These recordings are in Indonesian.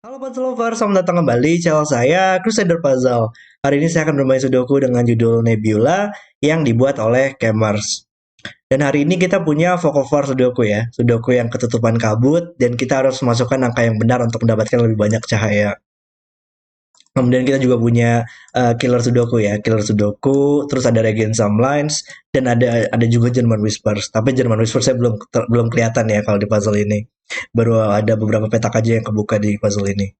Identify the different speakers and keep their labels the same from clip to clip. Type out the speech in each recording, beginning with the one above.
Speaker 1: Halo Puzzle Lover, selamat datang kembali di channel saya, Crusader Puzzle. Hari ini saya akan bermain Sudoku dengan judul Nebula yang dibuat oleh Kemers. Dan hari ini kita punya Vocover Sudoku ya, Sudoku yang ketutupan kabut, dan kita harus masukkan angka yang benar untuk mendapatkan lebih banyak cahaya. Kemudian kita juga punya Killer Sudoku ya, Killer Sudoku, terus ada Regen Some Lines, dan ada juga German Whispers. Tapi German Whispers saya belum kelihatan ya kalau di puzzle ini. Baru ada beberapa petak aja yang kebuka di puzzle ini.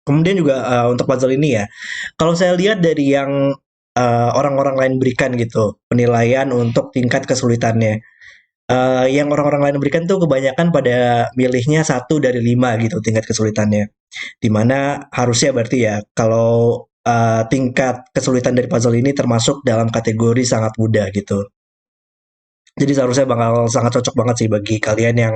Speaker 1: Kemudian juga untuk puzzle ini ya, kalau saya lihat dari yang orang-orang lain berikan gitu, penilaian untuk tingkat kesulitannya. Yang orang-orang lain berikan tuh kebanyakan pada milihnya 1 dari 5 gitu tingkat kesulitannya. Dimana harusnya berarti ya, kalau tingkat kesulitan dari puzzle ini termasuk dalam kategori sangat mudah gitu. Jadi seharusnya bakal sangat cocok banget sih bagi kalian yang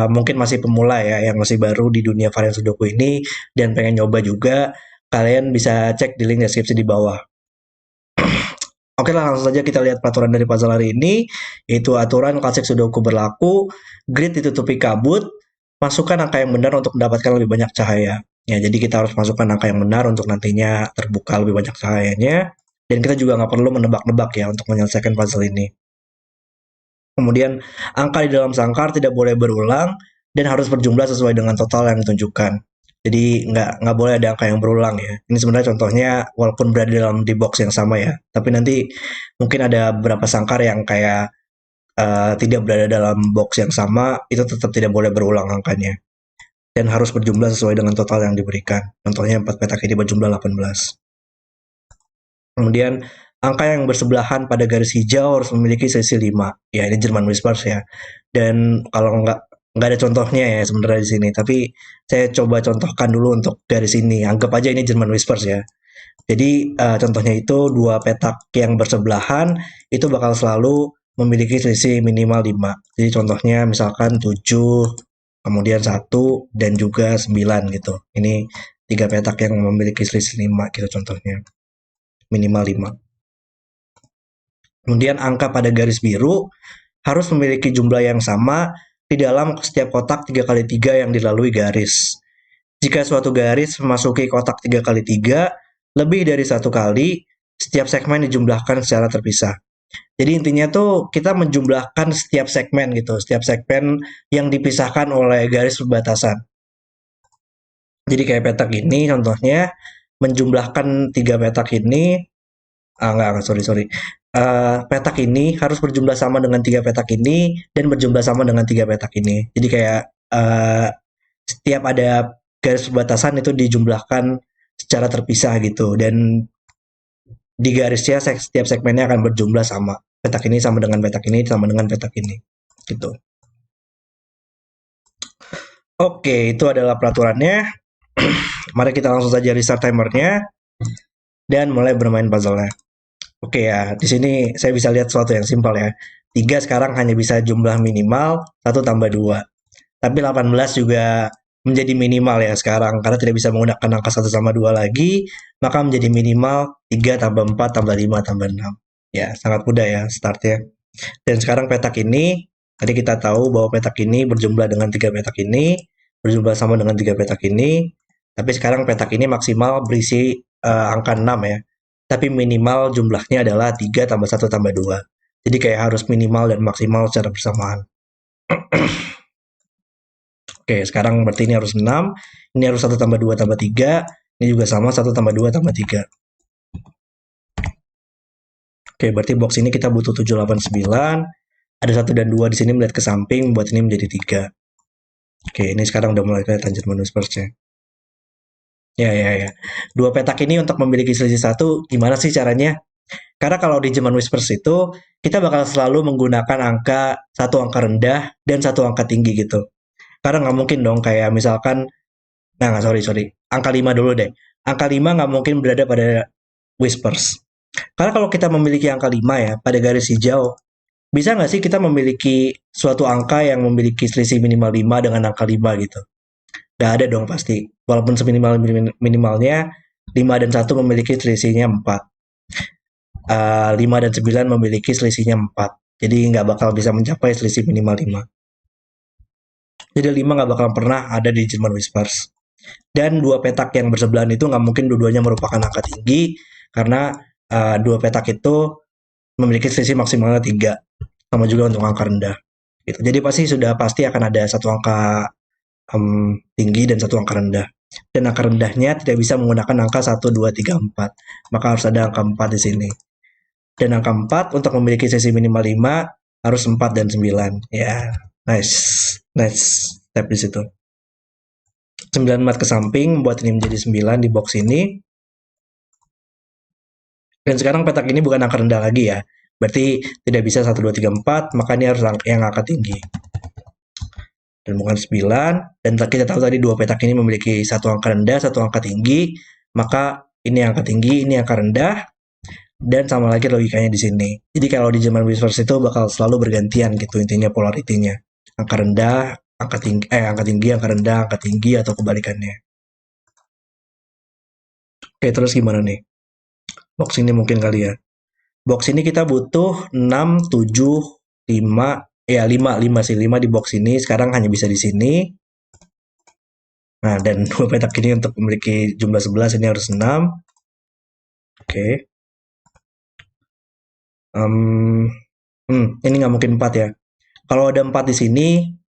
Speaker 1: mungkin masih pemula ya, yang masih baru di dunia varian Sudoku ini dan pengen nyoba juga, kalian bisa cek di link deskripsi di bawah. Oke lah, langsung saja kita lihat peraturan dari puzzle hari ini, yaitu aturan klasik Sudoku berlaku, grid ditutupi kabut, masukkan angka yang benar untuk mendapatkan lebih banyak cahaya. Ya, jadi kita harus masukkan angka yang benar untuk nantinya terbuka lebih banyak cahayanya, dan kita juga nggak perlu menebak-nebak ya untuk menyelesaikan puzzle ini. Kemudian angka di dalam sangkar tidak boleh berulang dan harus berjumlah sesuai dengan total yang ditunjukkan. Jadi nggak boleh ada angka yang berulang ya. Ini sebenarnya contohnya walaupun berada dalam di box yang sama ya, tapi nanti mungkin ada beberapa sangkar yang kayak tidak berada dalam box yang sama, itu tetap tidak boleh berulang angkanya. Dan harus berjumlah sesuai dengan total yang diberikan. Contohnya 4 petak ini berjumlah 18. Kemudian angka yang bersebelahan pada garis hijau harus memiliki selisih 5. Ya, ini German Whispers ya. Dan kalau nggak ada contohnya ya sebenarnya di sini, tapi saya coba contohkan dulu untuk garis ini. Anggap aja ini German Whispers ya. Jadi contohnya itu dua petak yang bersebelahan itu bakal selalu memiliki selisih minimal 5. Jadi contohnya misalkan 7, kemudian 1 dan juga 9 gitu. Ini tiga petak yang memiliki selisih 5 gitu contohnya. Minimal 5. Kemudian angka pada garis biru harus memiliki jumlah yang sama di dalam setiap kotak 3x3 yang dilalui garis. Jika suatu garis memasuki kotak 3x3 lebih dari satu kali, setiap segmen dijumlahkan secara terpisah. Jadi intinya tuh kita menjumlahkan setiap segmen gitu, setiap segmen yang dipisahkan oleh garis perbatasan. Jadi kayak petak ini contohnya menjumlahkan tiga petak ini, enggak, sorry sorry. Petak ini harus berjumlah sama dengan tiga petak ini dan berjumlah sama dengan tiga petak ini. Jadi kayak setiap ada garis perbatasan itu dijumlahkan secara terpisah gitu dan di garisnya setiap segmennya akan berjumlah sama. Petak ini sama dengan petak ini sama dengan petak ini gitu. Oke, itu adalah peraturannya. Mari kita langsung saja restart timernya dan mulai bermain puzzle-nya. Oke ya, di sini saya bisa lihat sesuatu yang simpel ya. 3 sekarang hanya bisa jumlah minimal 1 tambah 2. Tapi 18 juga menjadi minimal ya sekarang karena tidak bisa menggunakan angka 1 sama 2 lagi, maka menjadi minimal 3 tambah 4 tambah 5 tambah 6. Ya, sangat mudah ya startnya. Dan sekarang petak ini, tadi kita tahu bahwa petak ini berjumlah dengan 3 petak ini, berjumlah sama dengan 3 petak ini, tapi sekarang petak ini maksimal berisi angka 6 ya. Tapi minimal jumlahnya adalah 3 tambah 1 tambah 2. Jadi kayak harus minimal dan maksimal secara bersamaan. Oke, sekarang berarti ini harus 6. Ini harus 1 tambah 2 tambah 3. Ini juga sama 1 tambah 2 tambah 3. Oke, berarti box ini kita butuh 7, 8, 9. Ada 1 dan 2 di sini melihat ke samping, buat ini menjadi 3. Oke, ini sekarang udah mulai kelihatan German Whispers-nya. Ya, ya, ya. Dua petak ini untuk memiliki selisih 1, gimana sih caranya? Karena kalau di German Whispers itu, kita bakal selalu menggunakan satu angka rendah dan satu angka tinggi gitu. Karena nggak mungkin dong kayak misalkan, nah nggak, sorry, sorry. Angka 5 dulu deh. Angka 5 nggak mungkin berada pada Whispers. Karena kalau kita memiliki angka 5 ya, pada garis hijau, bisa nggak sih kita memiliki suatu angka yang memiliki selisih minimal 5 dengan angka 5 gitu? Nggak ada dong pasti. Walaupun seminimal-minimalnya 5 dan 1 memiliki selisihnya 4. 5 dan 9 memiliki selisihnya 4. Jadi nggak bakal bisa mencapai selisih minimal 5. Jadi 5 nggak bakal pernah ada di German Whispers. Dan dua petak yang bersebelahan itu nggak mungkin dua-duanya merupakan angka tinggi, karena dua petak itu memiliki selisih maksimalnya 3. Sama juga untuk angka rendah. Gitu. Jadi pasti akan ada satu angka tinggi dan satu angka rendah. Dan angka rendahnya tidak bisa menggunakan angka 1, 2, 3, 4. Maka harus ada angka 4 di sini. Dan angka 4 untuk memiliki sesi minimal 5 harus 4 dan 9. Ya, nice. Nice step di situ. 9 mat ke samping membuat ini menjadi 9 di box ini. Dan sekarang petak ini bukan angka rendah lagi ya. Berarti tidak bisa 1, 2, 3, 4, maka ini harus yang angka tinggi. Dan bukan 9. Dan kita tahu tadi dua petak ini memiliki satu angka rendah, satu angka tinggi. Maka ini angka tinggi, ini angka rendah. Dan sama lagi logikanya di sini. Jadi kalau di German Whispers itu bakal selalu bergantian gitu intinya polaritinya. Angka rendah, angka tinggi, angka rendah, angka tinggi, atau kebalikannya. Oke, terus gimana nih? Box ini mungkin kali ya. Box ini kita butuh 6, 7, 5, ya 5 sih, 5 di box ini. Sekarang hanya bisa di sini. Nah, dan dua petak ini untuk memiliki jumlah 11 ini harus 6. Oke. Ini nggak mungkin 4 ya. Kalau ada 4 di sini,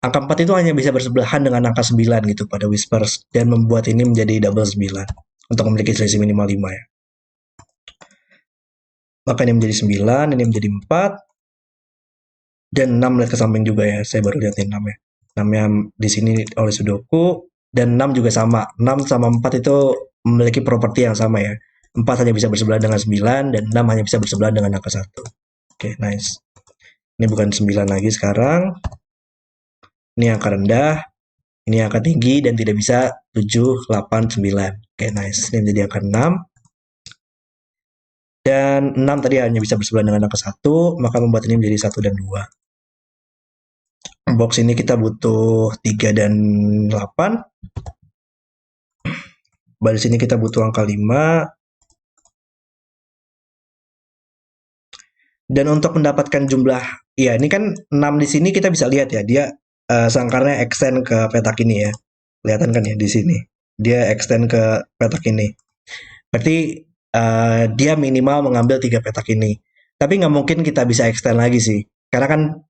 Speaker 1: angka 4 itu hanya bisa bersebelahan dengan angka 9 gitu pada Whispers. Dan membuat ini menjadi double 9. Untuk memiliki selisih minimal 5 ya. Maka ini menjadi 9, ini menjadi 4. Dan 6 lihat ke samping juga ya. Saya baru lihatin 6 ya. 6-nya di sini oleh Sudoku. Dan 6 juga sama. 6 sama 4 itu memiliki properti yang sama ya. 4 hanya bisa bersebelahan dengan 9, dan 6 hanya bisa bersebelahan dengan angka 1. Oke, nice. Ini bukan 9 lagi sekarang. Ini angka rendah. Ini angka tinggi dan tidak bisa 7, 8, 9. Oke, nice. Ini menjadi angka 6. Dan 6 tadi hanya bisa bersebelahan dengan angka 1, maka membuat ini menjadi 1 dan 2. Box ini kita butuh 3 dan 8. Baris ini kita butuh angka 5. Dan untuk mendapatkan jumlah, ya ini kan 6 di sini kita bisa lihat ya, dia sangkarnya extend ke petak ini ya. Kelihatan kan ya di sini. Dia extend ke petak ini. Berarti dia minimal mengambil 3 petak ini. Tapi nggak mungkin kita bisa extend lagi sih. Karena kan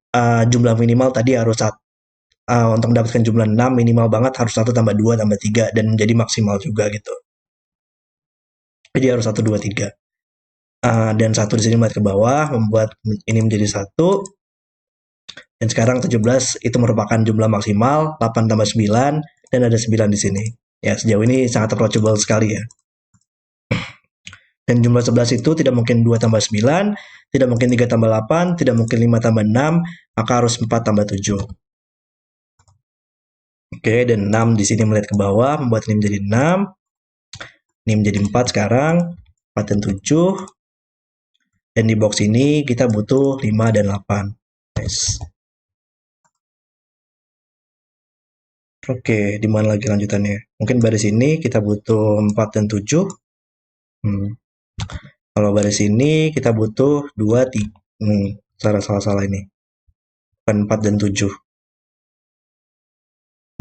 Speaker 1: jumlah minimal tadi harus untuk mendapatkan jumlah 6 minimal banget harus 1 tambah 2 tambah 3 dan menjadi maksimal juga gitu. Jadi harus 1, 2, 3. Dan 1 di sini melihat ke bawah membuat ini menjadi 1. Dan sekarang 17 itu merupakan jumlah maksimal, 8 tambah 9, dan ada 9 di sini. Ya, sejauh ini sangat approachable sekali ya. Dan jumlah 11 itu tidak mungkin 2 tambah 9, tidak mungkin 3 tambah 8, tidak mungkin 5 tambah 6, maka harus 4 tambah 7. Oke, dan 6 di sini melihat ke bawah, membuat ini menjadi 6. Ini menjadi 4 sekarang, 4 dan 7. Dan di box ini kita butuh 5 dan 8. Nice. Oke, di mana lagi lanjutannya? Mungkin baris ini kita butuh 4 dan 7. Kalau baris ini kita butuh 2, 3. Salah ini. Bukan 4 dan 7.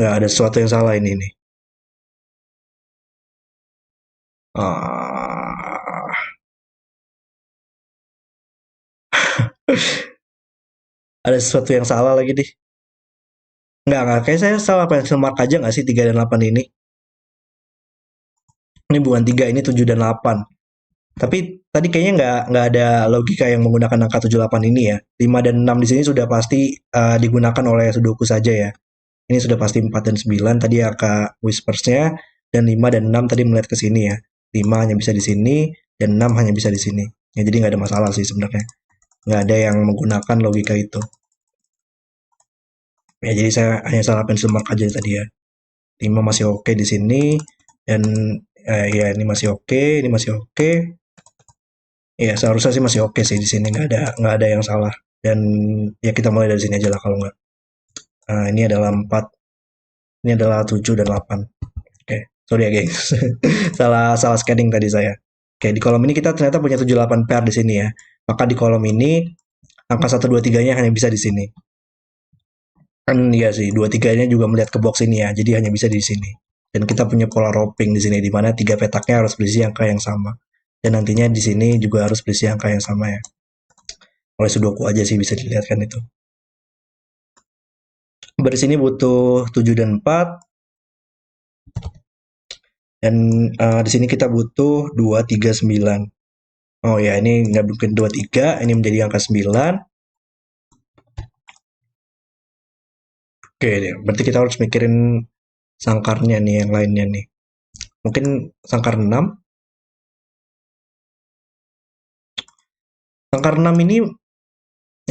Speaker 1: Nggak, ada sesuatu yang salah ini nih. Ada sesuatu yang salah lagi nih. Nggak. Kayak saya salah pencil mark aja nggak sih 3 dan 8 ini? Ini bukan 3, ini 7 dan 8. Tapi tadi kayaknya nggak ada logika yang menggunakan angka 7, 8 ini ya. 5 dan 6 di sini sudah pasti digunakan oleh Sudoku saja ya. Ini sudah pasti 4 dan 9 tadi angka Whispers-nya, dan 5 dan 6 tadi melihat ke sini ya. 5 hanya bisa di sini, dan 6 hanya bisa di sini. Ya, jadi nggak ada masalah sih sebenarnya. Nggak ada yang menggunakan logika itu. Ya, jadi saya hanya salah pencil mark aja tadi ya. 5 masih oke di sini, dan ya ini masih oke, ini masih oke. Ya, seharusnya sih masih oke sih di sini, nggak ada yang salah. Dan ya kita mulai dari sini aja lah kalau nggak. Nah, ini adalah 4. Ini adalah 7 dan 8. Oke, sorry ya gengs. salah scanning tadi saya. Oke, di kolom ini kita ternyata punya 7, 8 pair di sini ya. Maka di kolom ini angka 1, 2, 3-nya hanya bisa di sini. Kan iya sih, dua tiganya juga melihat ke box ini ya, jadi hanya bisa di sini. Dan kita punya pola roping di sini, di mana tiga petaknya harus berisi angka yang sama. Dan nantinya di sini juga harus berisi angka yang sama ya. Oleh Sudoku aja sih bisa dilihat kan itu. Baris ini butuh 7 dan 4. Dan di sini kita butuh 2, 3, 9. Oh ya, ini nggak mungkin 2, 3. Ini menjadi angka 9. Oke, deh. Berarti kita harus mikirin sangkarnya nih, yang lainnya nih. Mungkin sangkar 6. Sangkar 6 ini,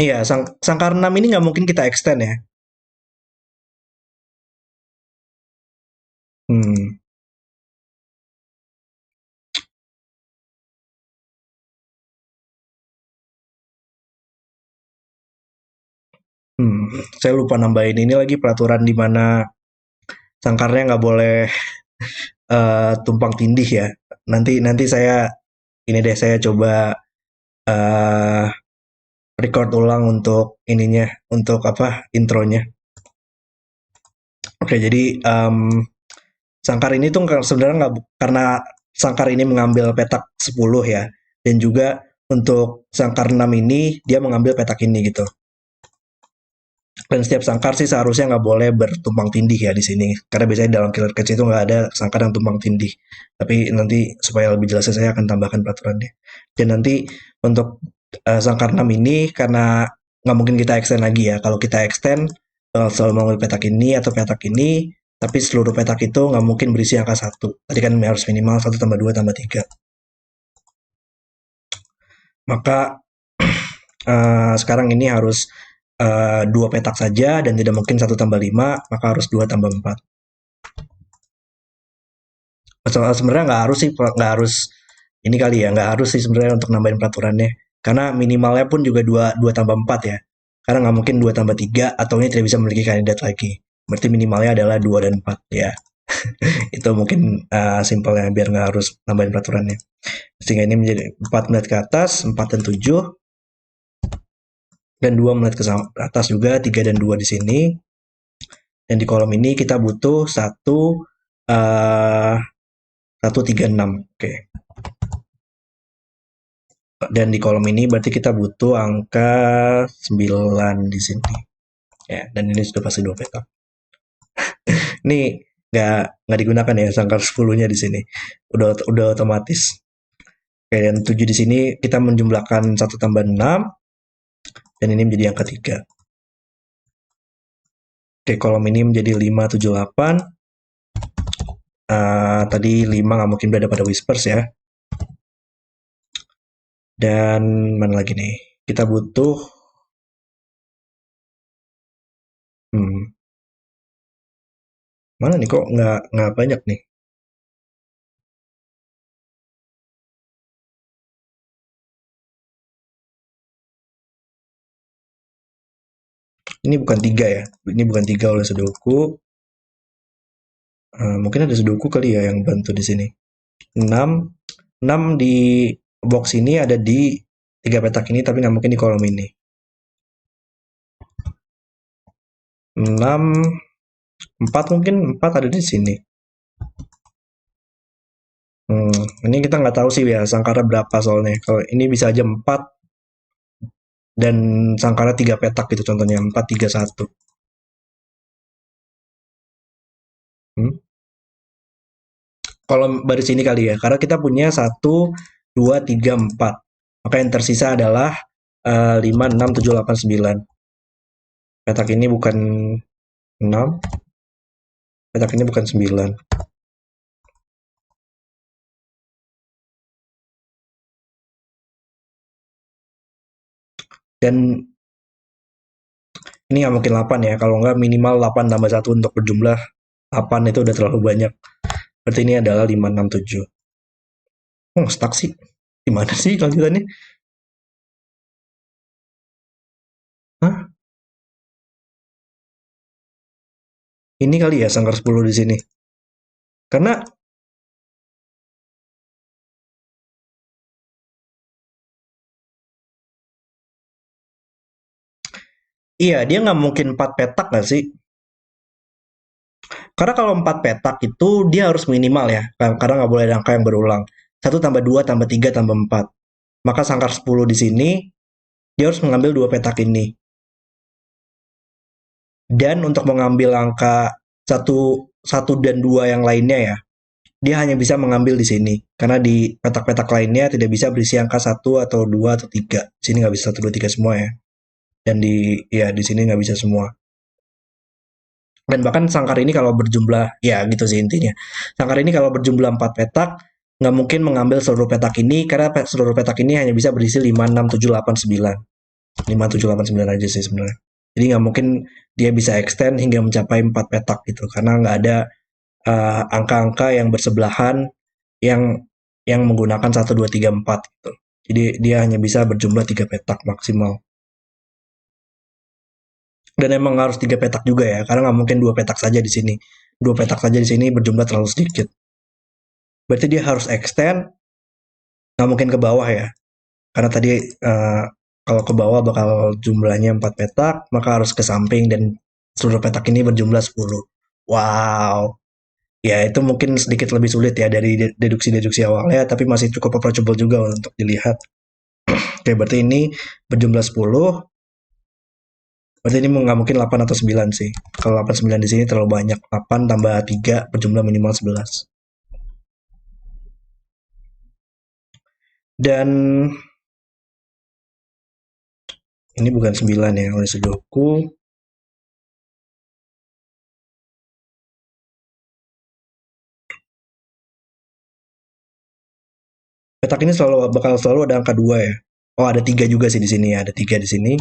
Speaker 1: iya, sangkar 6 ini nggak mungkin kita extend ya. Hmm, saya lupa nambahin ini lagi peraturan di mana sangkarnya nggak boleh tumpang tindih ya. Nanti nanti saya ini deh saya coba eh, record ulang untuk ininya, untuk apa intronya. Oke, jadi sangkar ini tuh sebenarnya nggak karena sangkar ini mengambil petak 10 ya, dan juga untuk sangkar 6 ini dia mengambil petak ini gitu. Dan setiap sangkar sih seharusnya nggak boleh bertumpang tindih ya di sini. Karena biasanya dalam Killer Cats itu nggak ada sangkar yang tumpang tindih. Tapi nanti supaya lebih jelas saya akan tambahkan peraturannya. Dan nanti untuk sangkar 6 ini karena nggak mungkin kita extend lagi ya. Kalau kita extend selalu mengambil petak ini atau petak ini, tapi seluruh petak itu nggak mungkin berisi angka satu. Tadi kan harus minimal satu tambah 2 tambah 3. Maka sekarang ini harus dua petak saja dan tidak mungkin satu tambah 5, maka harus 2 tambah 4. Sebenarnya nggak harus sih, nggak harus ini kali ya, nggak harus sih sebenarnya untuk nambahin peraturannya. Karena minimalnya pun juga 2 tambah 4 ya. Karena nggak mungkin 2 tambah 3 atau ini tidak bisa memiliki kandidat lagi. Berarti minimalnya adalah 2 dan 4 ya. Itu mungkin simpelnya biar nggak harus nambahin peraturannya. Sehingga ini menjadi 4 menit ke atas, 4 dan 7, dan 2 menit ke atas juga, 3 dan 2 di sini. Dan di kolom ini kita butuh 1, 3, 6. Oke. Dan di kolom ini berarti kita butuh angka 9 di sini. Ya, dan ini sudah pasti 2 petak. Ini nggak digunakan ya sangkar 10-nya di sini. Udah otomatis. Oke, dan 7 di sini kita menjumlahkan 1 tambah 6 dan ini menjadi angka 3. Oke, kolom ini menjadi 5, 7, 8. Tadi 5 nggak mungkin berada pada whispers ya. Dan mana lagi nih? Kita butuh hmm, mana nih kok nggak banyak nih? Ini bukan 3 ya. Ini bukan 3 oleh Sudoku. Mungkin ada Sudoku kali ya yang bantu di sini. 6, 6 di box ini ada di 3 petak ini tapi nggak mungkin di kolom ini. 6, 4 mungkin 4 ada di sini. Ini kita nggak tahu sih ya sangkara berapa soalnya. Kalau ini bisa aja 4 dan sangkara 3 petak gitu contohnya 4, 3, 1. Hmm? Kolom baris ini kali ya. Karena kita punya 1, 2, 3, 4. Maka yang tersisa adalah 5, 6, 7, 8, 9. Petak ini bukan 6, petak ini bukan 9. Dan ini nggak mungkin 8 ya. Kalau nggak minimal 8 tambah 1 untuk berjumlah 8 itu udah terlalu banyak. Berarti ini adalah 5, 6, 7. Oh, stuck sih. Gimana sih lanjutannya? Hah? Ini kali ya sangkar 10 di sini. Karena Iya, dia nggak mungkin 4 petak nggak sih? Karena kalau 4 petak itu dia harus minimal ya, karena nggak boleh ada angka yang berulang. Satu tambah 2 tambah 3 tambah 4. Maka sangkar 10 di sini, dia harus mengambil 2 petak ini. Dan untuk mengambil angka satu dan 2 yang lainnya ya, dia hanya bisa mengambil di sini. Karena di petak-petak lainnya tidak bisa berisi angka satu atau 2 atau 3. Di sini nggak bisa satu 2 3 semua ya. Dan di sini nggak bisa semua. Dan bahkan sangkar ini kalau berjumlah, ya gitu sih intinya. Sangkar ini kalau berjumlah 4 petak, nggak mungkin mengambil seluruh petak ini, karena seluruh petak ini hanya bisa berisi 5, 6, 7, 8, 9. 5, 7, 8, 9 aja sih sebenarnya. Jadi nggak mungkin dia bisa extend hingga mencapai 4 petak gitu, karena nggak ada angka-angka yang bersebelahan yang menggunakan satu 2 3 4 gitu. Jadi dia hanya bisa berjumlah 3 petak maksimal. Dan emang harus 3 petak juga ya, karena nggak mungkin 2 petak saja di sini. 2 petak saja di sini berjumlah terlalu sedikit. Berarti dia harus extend, nggak mungkin ke bawah ya. Karena tadi kalau ke bawah bakal jumlahnya 4 petak, maka harus ke samping dan seluruh petak ini berjumlah 10. Wow. Ya, itu mungkin sedikit lebih sulit ya dari deduksi-deduksi awalnya, tapi masih cukup approachable juga untuk dilihat. Oke, berarti ini berjumlah 10. Berarti ini nggak mungkin 8 atau 9 sih. Kalau 8 9 di sini terlalu banyak. 8 tambah 3 berjumlah minimal 11. Dan ini bukan 9 ya oleh Sudoku. Petak ini bakal selalu ada angka 2 ya. Oh, ada 3 juga sih di sini ya. Ada 3 di sini.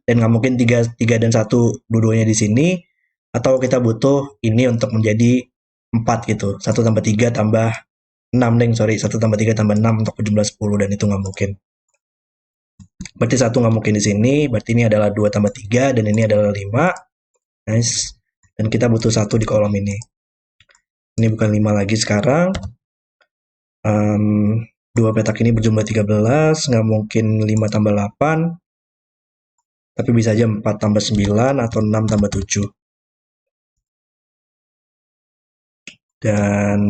Speaker 1: Dan nggak mungkin 3 dan 1 dua-duanya di sini. Atau kita butuh ini untuk menjadi 4 gitu. 1 tambah 3 tambah 6 deng, sorry. 1 tambah 3 tambah 6 untuk berjumlah 10 dan itu nggak mungkin. Berarti 1 nggak mungkin di sini. Berarti ini adalah 2 tambah 3 dan ini adalah 5. Nice. Dan kita butuh 1 di kolom ini. Ini bukan 5 lagi sekarang. Um, 2 petak ini berjumlah 13. Nggak mungkin 5 tambah 8. Tapi bisa aja 4 tambah 9 atau 6 tambah 7. Dan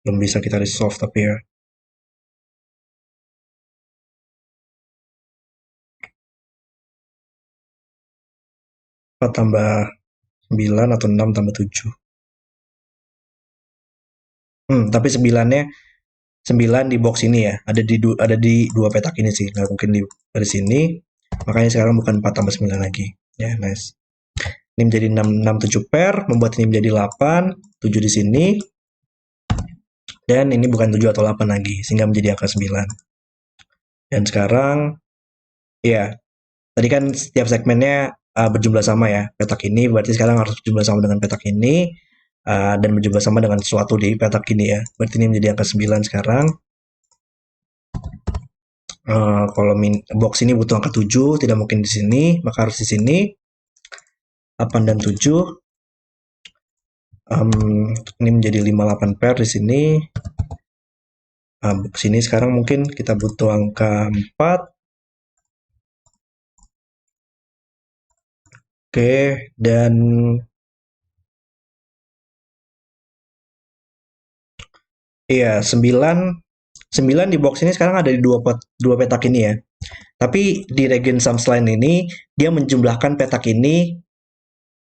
Speaker 1: belum bisa kita resolve tapi ya. 4 tambah 9 atau 6 tambah 7. Tapi 9 di box ini ya. Ada di 2 petak ini sih. Nggak mungkin dari sini. Makanya sekarang bukan 4 tambah 9 lagi. Ya, nice. Ini menjadi 6, 6 7 pair. Membuat ini menjadi 8. 7 di sini. Dan ini bukan 7 atau 8 lagi. Sehingga menjadi angka 9. Dan sekarang, ya, tadi kan setiap segmennya berjumlah sama ya. Petak ini berarti sekarang harus berjumlah sama dengan petak ini. Dan berjumlah sama dengan sesuatu di petak ini ya. Berarti ini menjadi angka 9 sekarang. Kalau box ini butuh angka 7, tidak mungkin di sini, maka harus di sini. 8 dan 7. Ini menjadi 5 8 pair di sini. Box ini sekarang mungkin kita butuh angka 4. Oke, dan iya, 9 di box ini sekarang ada di dua petak ini ya. Tapi di Regen Samsline ini dia menjumlahkan petak ini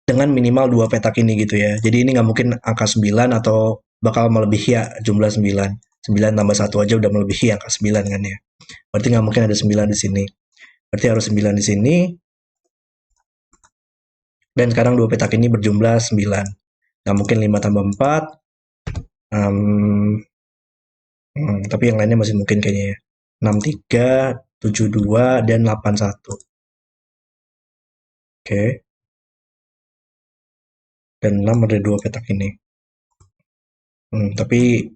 Speaker 1: dengan minimal 2 petak ini gitu ya. Jadi ini nggak mungkin angka 9 atau bakal melebihi ya jumlah 9. 9 tambah 1 aja udah melebihi angka 9 kan ya. Berarti nggak mungkin ada 9 di sini. Berarti harus 9 di sini. Dan sekarang 2 petak ini berjumlah 9. Nggak mungkin 5 tambah 4. Tapi yang lainnya masih mungkin kayaknya ya. 63, 72, dan 81. Oke. Dan 6 ada 2 petak ini. Tapi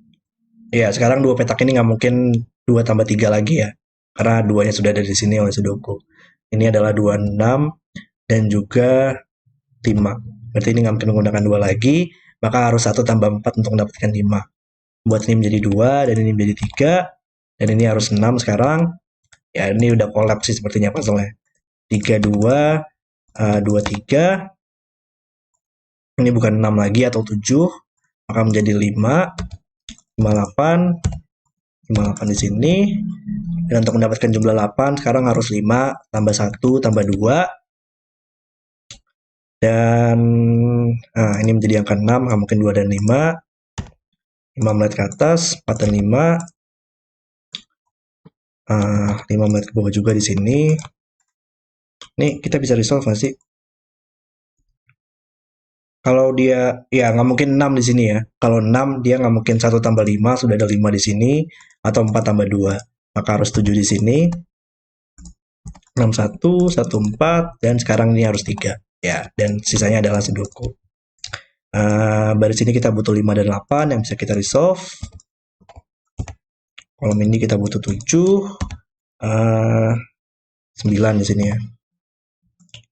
Speaker 1: ya sekarang 2 petak ini nggak mungkin 2 tambah 3 lagi ya. Karena 2-nya sudah ada di sini oleh Sudoku. Ini adalah 26 dan juga 5. Berarti ini nggak mungkin menggunakan 2 lagi. Maka harus 1 tambah 4 untuk mendapatkan 5. Buat ini menjadi 2 dan ini menjadi 3. Dan ini harus 6 sekarang. Ya, ini udah collapse sih sepertinya puzzle-nya. 32, 23. Ini bukan 6 lagi atau 7, maka menjadi 5, 58, 58 di sini. Dan untuk mendapatkan jumlah 8, sekarang harus 5, tambah 1, tambah 2. Dan ini menjadi angka 6, mungkin 2 dan 5. 5 melihat ke atas, 4 dan 5. 5 melihat ke bawah juga di sini. Nih, kita bisa resolve nggak sih? Kalau dia, ya nggak mungkin 6 di sini ya. Kalau 6, dia nggak mungkin 1 tambah 5, sudah ada 5 di sini. Atau 4 tambah 2. Maka harus 7 di sini. 6, 1, 1, 4. Dan sekarang ini harus 3. Ya, dan sisanya adalah Sudoku. Dari sini kita butuh 5 dan 8 yang bisa kita resolve. Kolom ini kita butuh 7. 9 di sini ya.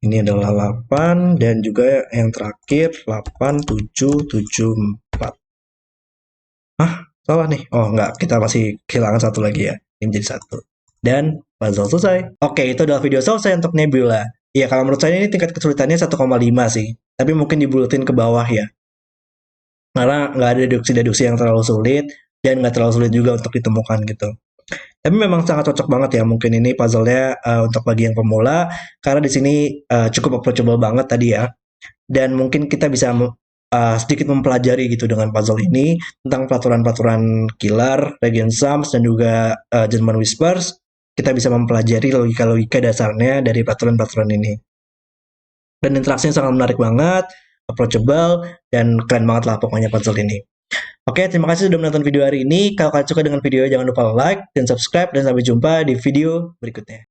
Speaker 1: Ini adalah 8 dan juga yang terakhir 8, 7, 7, 4. Salah nih. Oh, enggak. Kita masih kehilangan satu lagi ya. Ini menjadi 1. Dan puzzle selesai. Oke, itu adalah video selesai untuk Nebula. Ya, kalau menurut saya ini tingkat kesulitannya 1,5 sih. Tapi mungkin dibulutin ke bawah ya. Karena nggak ada deduksi-deduksi yang terlalu sulit dan nggak terlalu sulit juga untuk ditemukan gitu. Tapi memang sangat cocok banget ya mungkin ini puzzle-nya untuk bagi yang pemula karena di sini cukup approachable banget tadi ya. Dan mungkin kita bisa sedikit mempelajari gitu dengan puzzle ini tentang peraturan-peraturan killer, Regen Sums dan juga German Whispers. Kita bisa mempelajari logika-logika dasarnya dari peraturan-peraturan ini. Dan interaksinya sangat menarik banget, approachable, dan keren banget lah pokoknya puzzle ini. Oke, terima kasih sudah menonton video hari ini. Kalau kalian suka dengan video, jangan lupa like dan subscribe, dan sampai jumpa di video berikutnya.